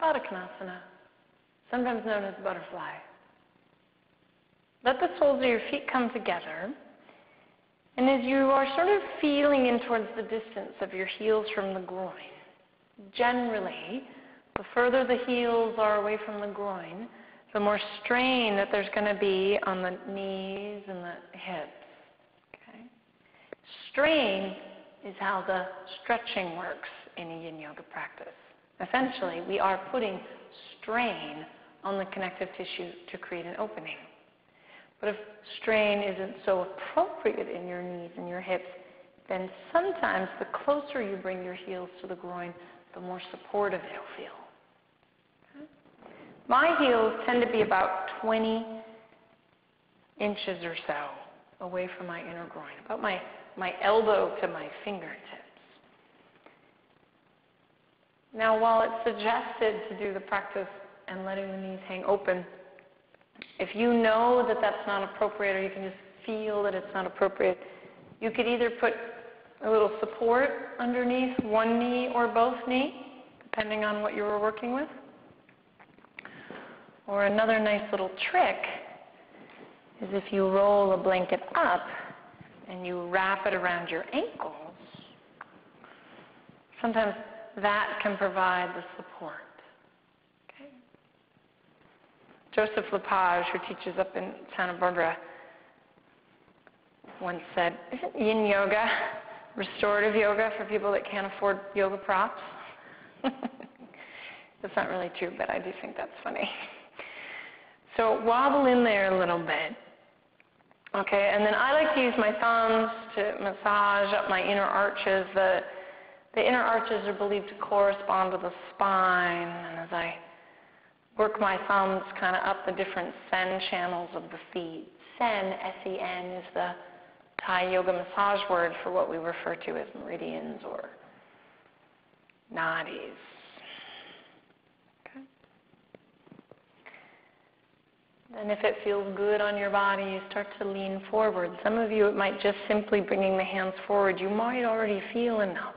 Baddha, sometimes known as butterfly. Let the soles of your feet come together. And as you are sort of feeling in towards the distance of your heels from the groin, generally, the further the heels are away from the groin, the more strain that there's going to be on the knees and the hips. Okay? Strain is how the stretching works in a yin yoga practice. Essentially, we are putting strain on the connective tissue to create an opening. But if strain isn't so appropriate in your knees and your hips, then sometimes the closer you bring your heels to the groin, the more supportive they'll feel. Okay? My heels tend to be about 20 inches or so away from my inner groin, about my elbow to my fingertips. Now, while it's suggested to do the practice and letting the knees hang open, if you know that that's not appropriate, or you can just feel that it's not appropriate, you could either put a little support underneath one knee or both knees, depending on what you were working with. Or another nice little trick is if you roll a blanket up and you wrap it around your ankles, sometimes that can provide the support. Okay? Joseph Lepage, who teaches up in Santa Barbara, once said, "Isn't yin yoga restorative yoga for people that can't afford yoga props?" That's not really true, but I do think that's funny. So wobble in there a little bit. Okay, and then I like to use my thumbs to massage up my inner arches. The inner arches are believed to correspond to the spine, and as I work my thumbs kind of up the different Sen channels of the feet. Sen, S-E-N, is the Thai yoga massage word for what we refer to as meridians or nadis. Okay. Then if it feels good on your body, you start to lean forward. Some of you, it might just simply bringing the hands forward. You might already feel enough.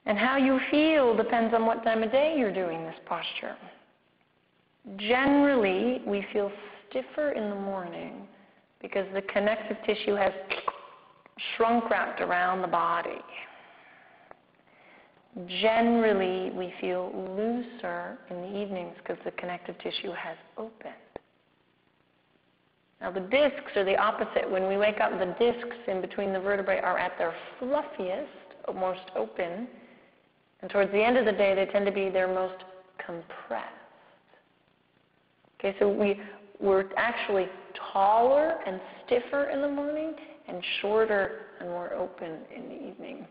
And how you feel depends on what time of day you're doing this posture. Generally, we feel stiffer in the morning because the connective tissue has shrunk wrapped around the body. Generally, we feel looser in the evenings because the connective tissue has opened. Now, the discs are the opposite. When we wake up, the discs in between the vertebrae are at their fluffiest, most open. And towards the end of the day, they tend to be their most compressed. Okay, so we're actually taller and stiffer in the morning and shorter and more open in the evening.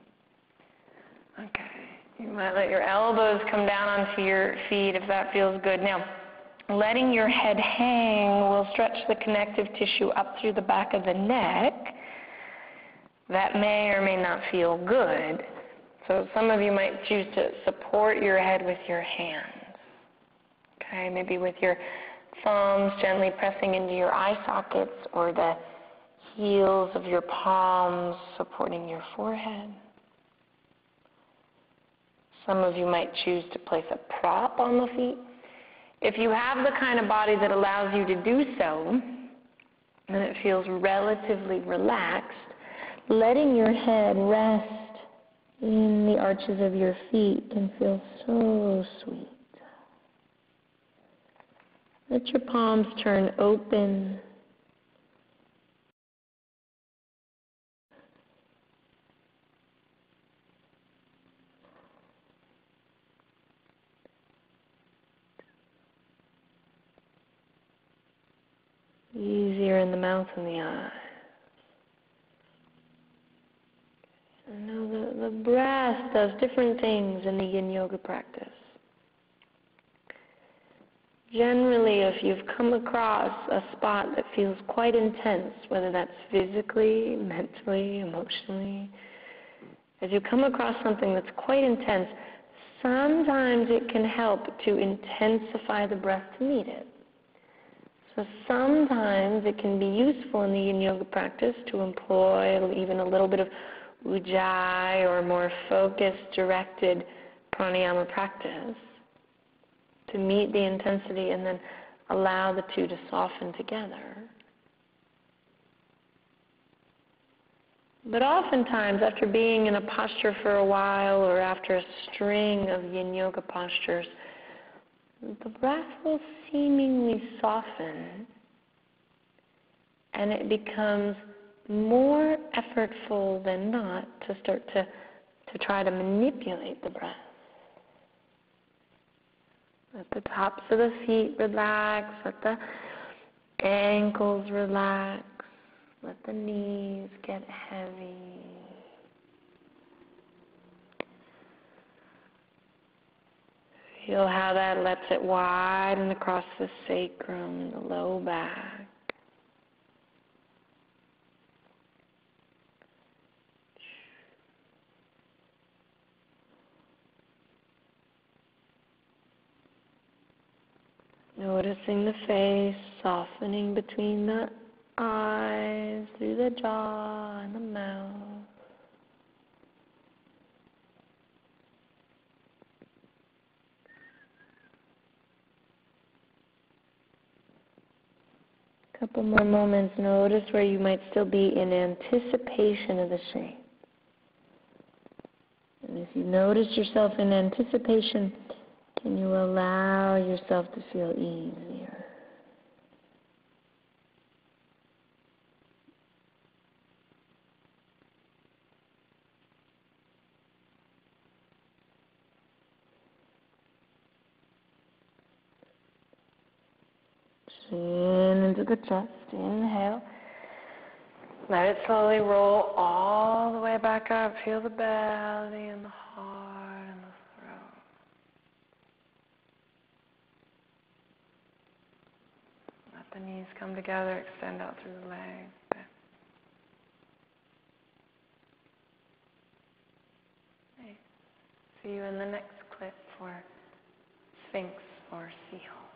Okay, you might let your elbows come down onto your feet if that feels good. Now, letting your head hang will stretch the connective tissue up through the back of the neck. That may or may not feel good. So some of you might choose to support your head with your hands. Okay, maybe with your thumbs gently pressing into your eye sockets or the heels of your palms supporting your forehead. Some of you might choose to place a prop on the feet. If you have the kind of body that allows you to do so, and it feels relatively relaxed, letting your head rest in the arches of your feet can feel so sweet. Let your palms turn open. Easier in the mouth and the eyes. And now the breath does different things in the yin yoga practice. Generally, if you've come across a spot that feels quite intense, whether that's physically, mentally, emotionally, as you come across something that's quite intense, sometimes it can help to intensify the breath to meet it. So sometimes it can be useful in the yin yoga practice to employ even a little bit of ujjayi or more focused, directed pranayama practice. to meet the intensity and then allow the two to soften together. But oftentimes, after being in a posture for a while or after a string of yin yoga postures, the breath will seemingly soften and it becomes more effortful than not to start to try to manipulate the breath. Let the tops of the feet relax, let the ankles relax, let the knees get heavy. Feel how that lets it widen across the sacrum, the low back. Noticing the face softening between the eyes, through the jaw and the mouth. Couple more moments. Notice where you might still be in anticipation of the shape. And if you notice yourself in anticipation, can you allow yourself to feel easier? Chin into the chest. Inhale. Let it slowly roll all the way back up. Feel the belly and the heart and the throat. Let the knees come together. Extend out through the legs. Okay. See you in the next clip for Sphinx or Seal.